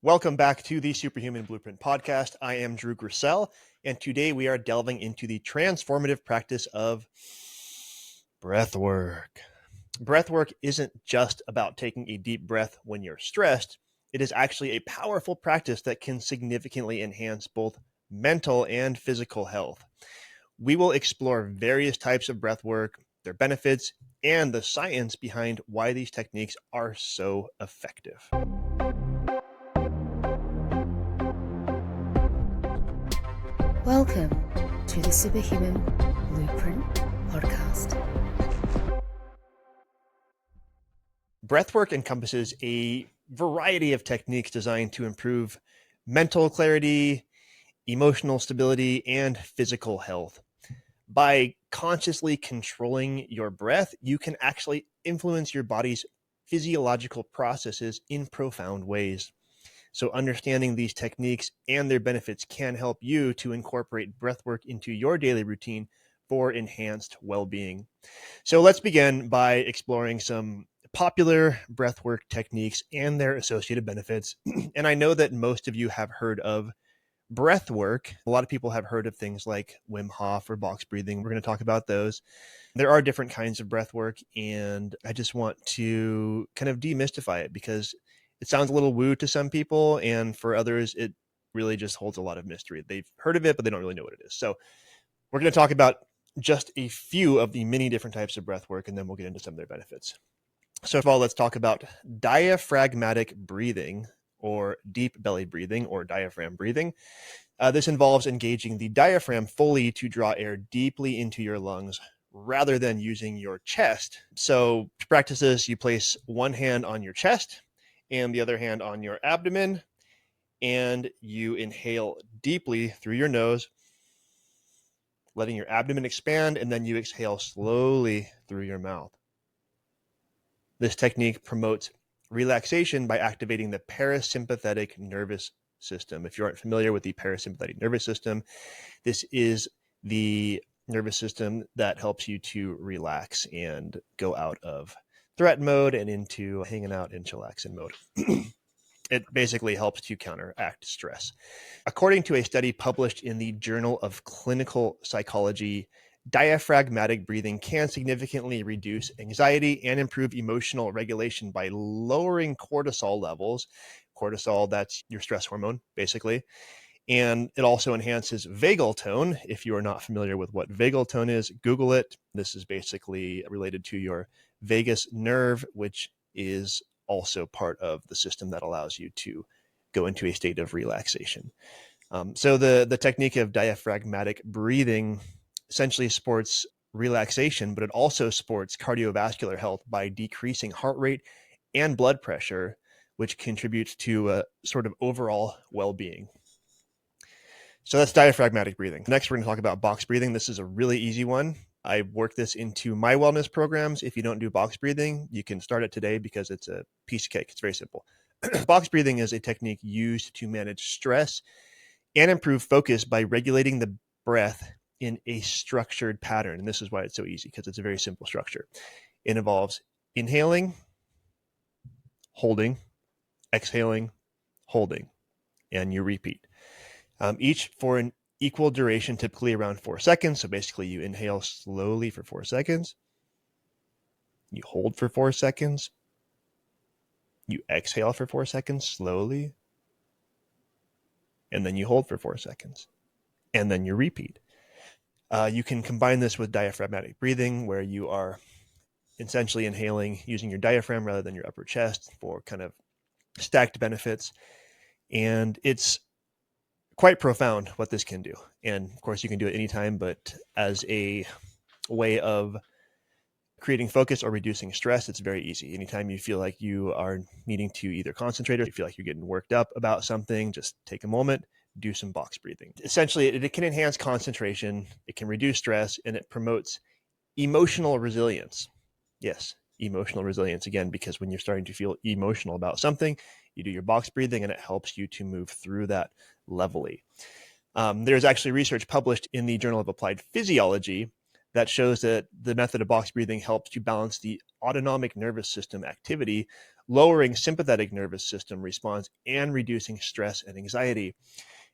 Welcome back to the Superhuman Blueprint Podcast. I am Drew Griesel, and today we are delving into the transformative practice of breathwork. Breathwork isn't just about taking a deep breath when you're stressed. It is actually a powerful practice that can significantly enhance both mental and physical health. We will explore various types of breathwork, their benefits, and the science behind why these techniques are so effective. Welcome to the Superhuman Blueprint Podcast. Breathwork encompasses a variety of techniques designed to improve mental clarity, emotional stability, and physical health. By consciously controlling your breath, you can actually influence your body's physiological processes in profound ways. So understanding these techniques and their benefits can help you to incorporate breathwork into your daily routine for enhanced well-being. So let's begin by exploring some popular breathwork techniques and their associated benefits. And I know that most of you have heard of breathwork. A lot of people have heard of things like Wim Hof or box breathing. We're going to talk about those. There are different kinds of breathwork, and I just want to kind of demystify it because it sounds a little woo to some people, and for others, it really just holds a lot of mystery. They've heard of it, but they don't really know what it is. So we're going to talk about just a few of the many different types of breathwork, and then we'll get into some of their benefits. So first of all, let's talk about diaphragmatic breathing, or deep belly breathing, or diaphragm breathing. This involves engaging the diaphragm fully to draw air deeply into your lungs rather than using your chest. So to practice this, you place one hand on your chest and the other hand on your abdomen, and you inhale deeply through your nose, letting your abdomen expand, and then you exhale slowly through your mouth. This technique promotes relaxation by activating the parasympathetic nervous system. If you aren't familiar with the parasympathetic nervous system, this is the nervous system that helps you to relax and go out of threat mode and into hanging out in chillaxing mode. It basically helps to counteract stress. According to a study published in the Journal of Clinical Psychology, diaphragmatic breathing can significantly reduce anxiety and improve emotional regulation by lowering cortisol levels. Cortisol, that's your stress hormone, basically. And it also enhances vagal tone. If you are not familiar with what vagal tone is, Google it. This is basically related to your vagus nerve, which is also part of the system that allows you to go into a state of relaxation. So the technique of diaphragmatic breathing essentially supports relaxation, but it also supports cardiovascular health by decreasing heart rate and blood pressure, which contributes to a sort of overall well-being. So that's diaphragmatic breathing. Next, we're going to talk about box breathing. This is a really easy one. I work this into my wellness programs. If you don't do box breathing, you can start it today because it's a piece of cake. It's very simple. Box breathing is a technique used to manage stress and improve focus by regulating the breath in a structured pattern. And this is why it's so easy, because it's a very simple structure. It involves inhaling, holding, exhaling, holding, and you repeat. Each for an equal duration, typically around 4 seconds. So basically you inhale slowly for 4 seconds. You hold for 4 seconds. You exhale for 4 seconds slowly. And then you hold for 4 seconds. And then you repeat. You can combine this with diaphragmatic breathing, where you are essentially inhaling using your diaphragm rather than your upper chest for kind of stacked benefits. And it's quite profound what this can do. And of course, you can do it anytime, but as a way of creating focus or reducing stress, it's very easy. Anytime you feel like you are needing to either concentrate or you feel like you're getting worked up about something, just take a moment, do some box breathing. Essentially, it can enhance concentration, it can reduce stress, and it promotes emotional resilience. Yes, emotional resilience again, because when you're starting to feel emotional about something, you do your box breathing and it helps you to move through that levelly. There's actually research published in the Journal of Applied Physiology that shows that the method of box breathing helps to balance the autonomic nervous system activity, lowering sympathetic nervous system response, and reducing stress and anxiety.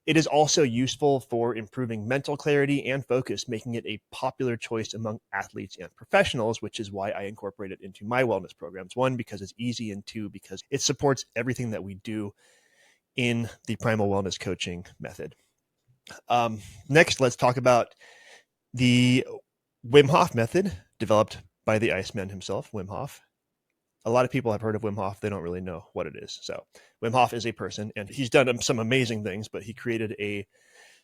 It is also useful for improving mental clarity and focus, making it a popular choice among athletes and professionals, which is why I incorporate it into my wellness programs. One, because it's easy, and two, because it supports everything that we do in the Primal Wellness Coaching method. Next, let's talk about the Wim Hof Method, developed by the Iceman himself, Wim Hof. A lot of people have heard of Wim Hof. They don't really know what it is. So Wim Hof is a person, and he's done some amazing things, but he created a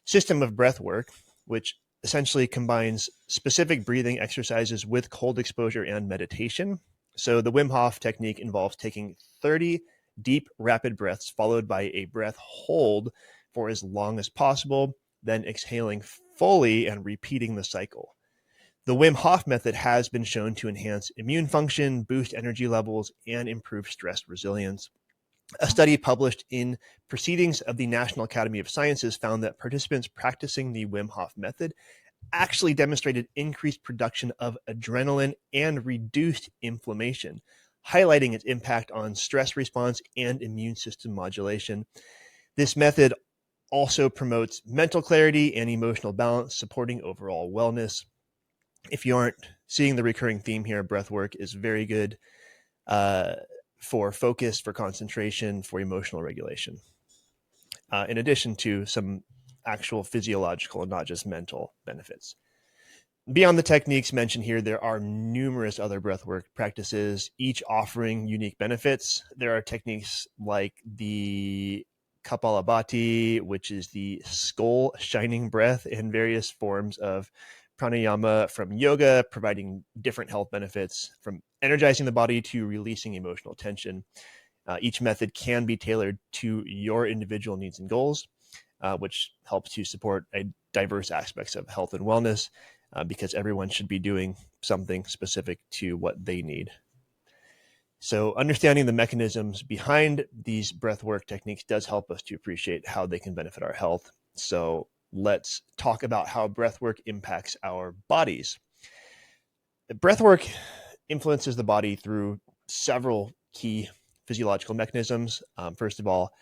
system of breath work, which essentially combines specific breathing exercises with cold exposure and meditation. So the Wim Hof technique involves taking 30 deep, rapid breaths, followed by a breath hold for as long as possible, then exhaling fully and repeating the cycle. The Wim Hof method has been shown to enhance immune function, boost energy levels, and improve stress resilience. A study published in Proceedings of the National Academy of Sciences found that participants practicing the Wim Hof method actually demonstrated increased production of adrenaline and reduced inflammation, highlighting its impact on stress response and immune system modulation. This method also promotes mental clarity and emotional balance, supporting overall wellness. If you aren't seeing the recurring theme here, breath work is very good for focus, for concentration, for emotional regulation, in addition to some actual physiological and not just mental benefits. Beyond the techniques mentioned here, there are numerous other breathwork practices, each offering unique benefits. There are techniques like the Kapalabhati, which is the skull shining breath, and various forms of pranayama from yoga, providing different health benefits from energizing the body to releasing emotional tension. Each method can be tailored to your individual needs and goals, which helps to support diverse aspects of health and wellness, because everyone should be doing something specific to what they need. So understanding the mechanisms behind these breathwork techniques does help us to appreciate how they can benefit our health. So let's talk about how breathwork impacts our bodies. Breathwork influences the body through several key physiological mechanisms. First of all,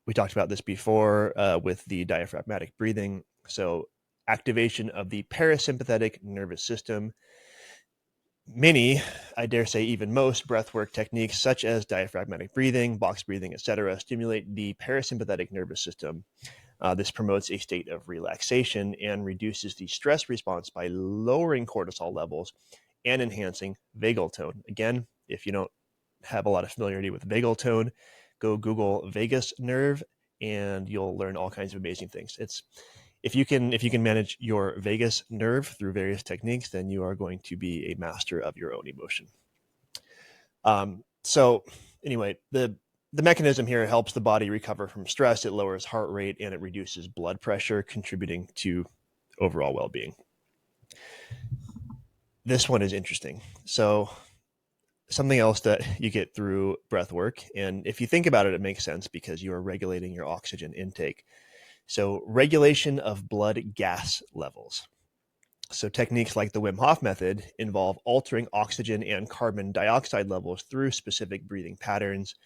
we talked about this before with the diaphragmatic breathing. So activation of the parasympathetic nervous system. Many, I dare say even most, breathwork techniques such as diaphragmatic breathing, box breathing, etc., stimulate the parasympathetic nervous system. This promotes a state of relaxation and reduces the stress response by lowering cortisol levels and enhancing vagal tone. Again, if you don't have a lot of familiarity with vagal tone, go Google vagus nerve and you'll learn all kinds of amazing things. If you can manage your vagus nerve through various techniques, then you are going to be a master of your own emotion. So anyway, the mechanism here helps the body recover from stress. It lowers heart rate and it reduces blood pressure, contributing to overall well-being. This one is interesting. So something else that you get through breath work, and if you think about it, it makes sense because you are regulating your oxygen intake. So regulation of blood gas levels. So techniques like the Wim Hof method involve altering oxygen and carbon dioxide levels through specific breathing patterns,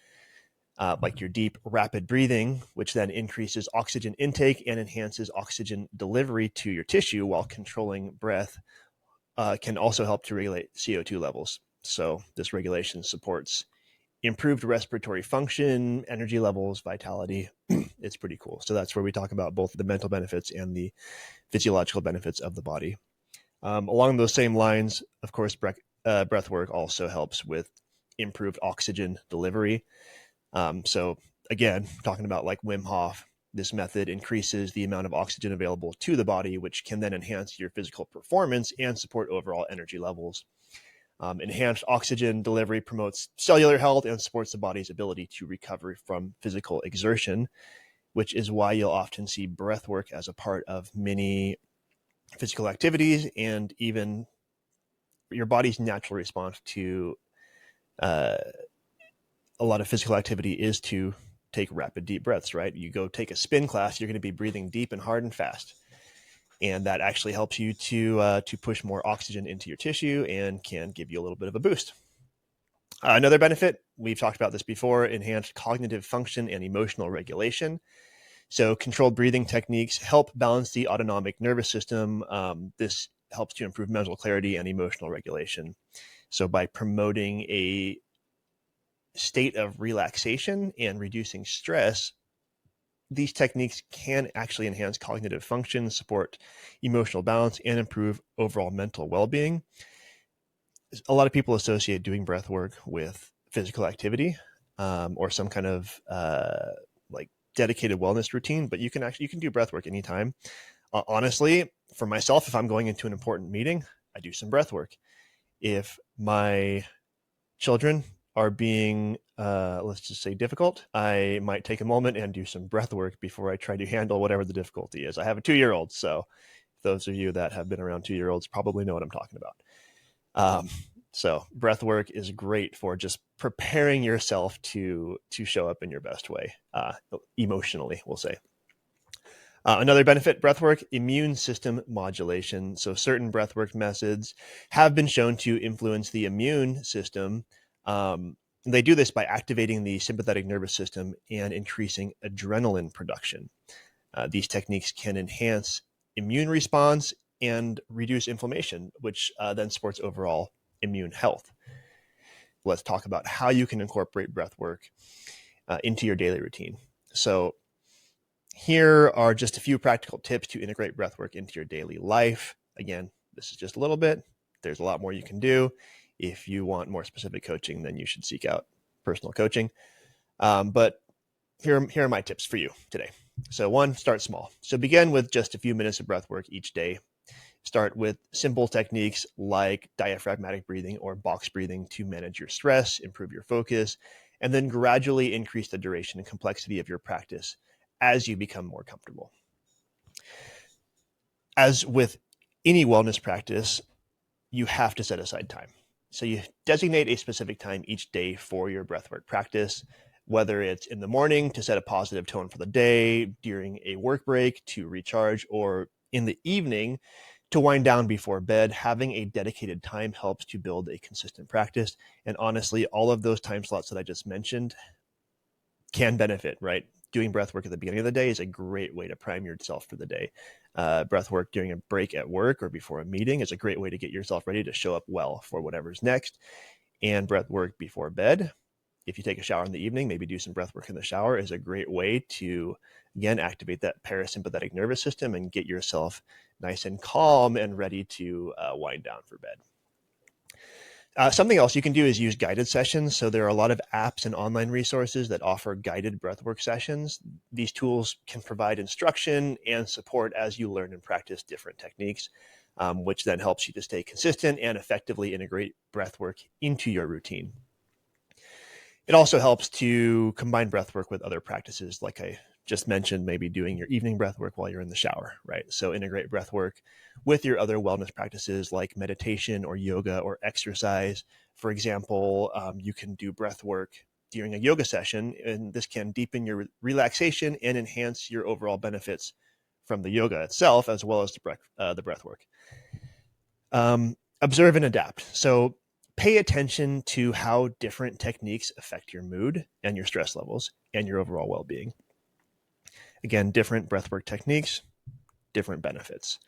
like your deep, rapid breathing, which then increases oxygen intake and enhances oxygen delivery to your tissue, while controlling breath can also help to regulate CO2 levels. So this regulation supports improved respiratory function, energy levels, vitality. It's pretty cool. So that's where we talk about both the mental benefits and the physiological benefits of the body. Along those same lines, of course, breath work also helps with improved oxygen delivery. So again, talking about like Wim Hof, this method increases the amount of oxygen available to the body, which can then enhance your physical performance and support overall energy levels. Enhanced oxygen delivery promotes cellular health and supports the body's ability to recover from physical exertion, which is why you'll often see breath work as a part of many physical activities, and even your body's natural response to a lot of physical activity is to take rapid, deep breaths, right? You go take a spin class, you're going to be breathing deep and hard and fast. And that actually helps you to push more oxygen into your tissue and can give you a little bit of a boost. Another benefit, we've talked about this before, enhanced cognitive function and emotional regulation. So controlled breathing techniques help balance the autonomic nervous system. This helps to improve mental clarity and emotional regulation. So by promoting a state of relaxation and reducing stress, these techniques can actually enhance cognitive function, support emotional balance, and improve overall mental well-being. A lot of people associate doing breath work with physical activity or some kind of like dedicated wellness routine, but you can do breath work anytime. Honestly, for myself, if I'm going into an important meeting, I do some breath work. If my children are being, let's just say, difficult, I might take a moment and do some breath work before I try to handle whatever the difficulty is. I have a 2-year-old, so those of you that have been around 2-year-olds probably know what I'm talking about. So breath work is great for just preparing yourself to show up in your best way, emotionally, we'll say. Another benefit, breathwork, immune system modulation. So certain breathwork methods have been shown to influence the immune system. They do this by activating the sympathetic nervous system and increasing adrenaline production. These techniques can enhance immune response and reduce inflammation, which then supports overall immune health. Let's talk about how you can incorporate breathwork into your daily routine. So here are just a few practical tips to integrate breathwork into your daily life. Again, this is just a little bit. There's a lot more you can do. If you want more specific coaching, then you should seek out personal coaching. But here are my tips for you today. So 1, start small. So begin with just a few minutes of breath work each day. Start with simple techniques like diaphragmatic breathing or box breathing to manage your stress, improve your focus, and then gradually increase the duration and complexity of your practice as you become more comfortable. As with any wellness practice, you have to set aside time. So you designate a specific time each day for your breathwork practice, whether it's in the morning to set a positive tone for the day, during a work break to recharge, or in the evening to wind down before bed. Having a dedicated time helps to build a consistent practice. And honestly, all of those time slots that I just mentioned can benefit, right? Doing breath work at the beginning of the day is a great way to prime yourself for the day. Breath work during a break at work or before a meeting is a great way to get yourself ready to show up well for whatever's next. And breath work before bed, if you take a shower in the evening, maybe do some breath work in the shower, is a great way to, again, activate that parasympathetic nervous system and get yourself nice and calm and ready to wind down for bed. Something else you can do is use guided sessions. So there are a lot of apps and online resources that offer guided breathwork sessions. These tools can provide instruction and support as you learn and practice different techniques, which then helps you to stay consistent and effectively integrate breathwork into your routine. It also helps to combine breathwork with other practices, like I just mentioned, maybe doing your evening breathwork while you're in the shower, right? So integrate breathwork with your other wellness practices like meditation or yoga or exercise. For example, you can do breathwork during a yoga session, and this can deepen your relaxation and enhance your overall benefits from the yoga itself, as well as the breathwork. Observe and adapt. So pay attention to how different techniques affect your mood and your stress levels and your overall well-being. Again, different breathwork techniques, different benefits.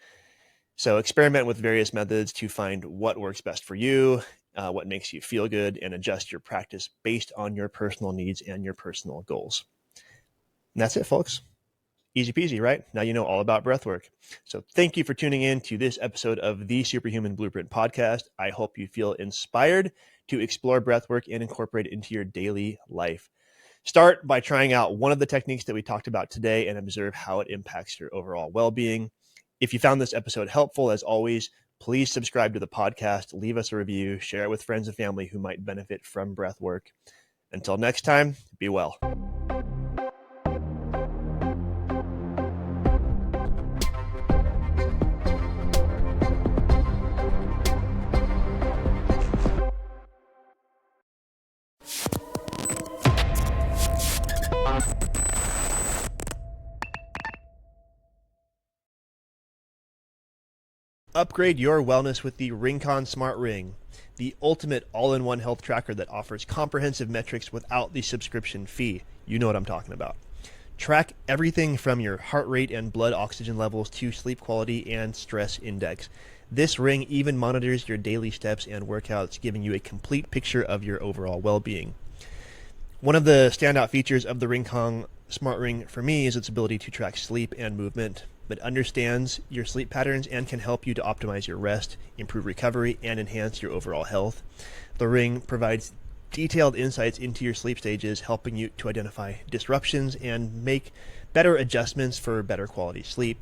So experiment with various methods to find what works best for you, what makes you feel good, and adjust your practice based on your personal needs and your personal goals. And that's it, folks. Easy peasy, right? Now you know all about breathwork. So thank you for tuning in to this episode of the Superhuman Blueprint Podcast. I hope you feel inspired to explore breathwork and incorporate it into your daily life. Start by trying out one of the techniques that we talked about today and observe how it impacts your overall well-being. If you found this episode helpful, as always, please subscribe to the podcast, leave us a review, share it with friends and family who might benefit from breathwork. Until next time, be well. Upgrade your wellness with the Ringcon Smart Ring, the ultimate all-in-one health tracker that offers comprehensive metrics without the subscription fee. You know what I'm talking about. Track everything from your heart rate and blood oxygen levels to sleep quality and stress index. This ring even monitors your daily steps and workouts, giving you a complete picture of your overall well-being. One of the standout features of the Ringcon Smart Ring for me is its ability to track sleep and movement. It understands your sleep patterns and can help you to optimize your rest, improve recovery, and enhance your overall health. The ring provides detailed insights into your sleep stages, helping you to identify disruptions and make better adjustments for better quality sleep.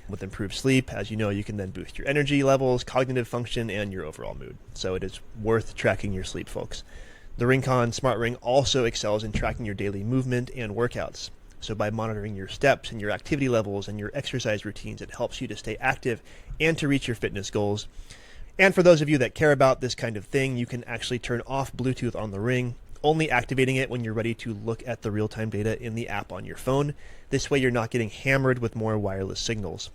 With improved sleep, as you know, you can then boost your energy levels, cognitive function, and your overall mood. So it is worth tracking your sleep, folks. The Ringcon Smart Ring also excels in tracking your daily movement and workouts. So by monitoring your steps and your activity levels and your exercise routines, it helps you to stay active and to reach your fitness goals. And for those of you that care about this kind of thing, you can actually turn off Bluetooth on the ring, only activating it when you're ready to look at the real-time data in the app on your phone. This way you're not getting hammered with more wireless signals.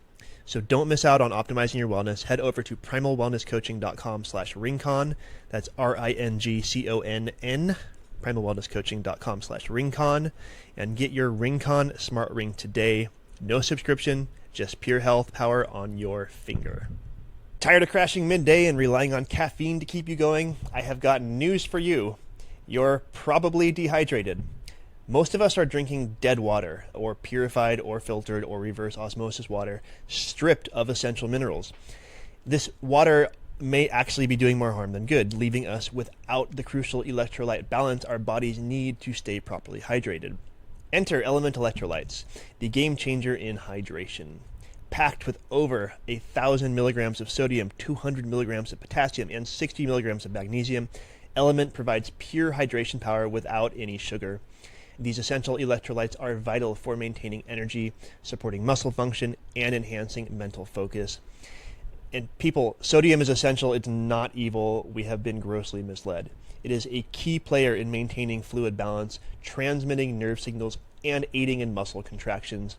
So don't miss out on optimizing your wellness. Head over to primalwellnesscoaching.com/ringcon. That's RINGCONN. primalwellnesscoaching.com/ringcon, and get your Ringcon Smart Ring today. No subscription, just pure health power on your finger. Tired of crashing midday and relying on caffeine to keep you going? I have got news for you. You're probably dehydrated. Most of us are drinking dead water, or purified or filtered or reverse osmosis water, stripped of essential minerals. This water may actually be doing more harm than good, leaving us without the crucial electrolyte balance our bodies need to stay properly hydrated. Enter Element Electrolytes, the game changer in hydration. Packed with over 1,000 milligrams of sodium, 200 milligrams of potassium, and 60 milligrams of magnesium, Element provides pure hydration power without any sugar. These essential electrolytes are vital for maintaining energy, supporting muscle function, and enhancing mental focus. And people, sodium is essential. It's not evil. We have been grossly misled. It is a key player in maintaining fluid balance, transmitting nerve signals, and aiding in muscle contractions.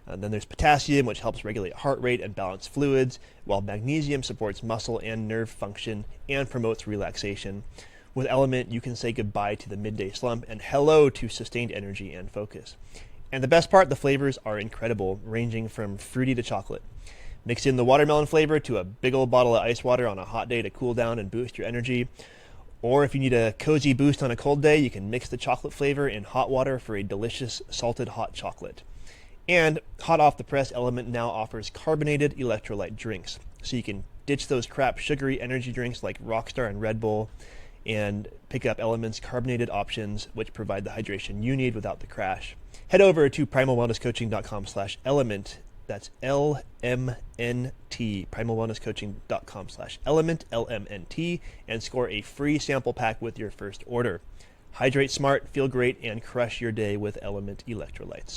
And then there's potassium, which helps regulate heart rate and balance fluids, while magnesium supports muscle and nerve function and promotes relaxation. With Element, you can say goodbye to the midday slump and hello to sustained energy and focus. And the best part, the flavors are incredible, ranging from fruity to chocolate. Mix in the watermelon flavor to a big old bottle of ice water on a hot day to cool down and boost your energy. Or if you need a cozy boost on a cold day, you can mix the chocolate flavor in hot water for a delicious salted hot chocolate. And hot off the press, Element now offers carbonated electrolyte drinks. So you can ditch those crap sugary energy drinks like Rockstar and Red Bull and pick up Element's carbonated options, which provide the hydration you need without the crash. Head over to primalwellnesscoaching.com/element. That's LMNT, primalwellnesscoaching.com/element, LMNT, and score a free sample pack with your first order. Hydrate smart, feel great, and crush your day with Element Electrolytes.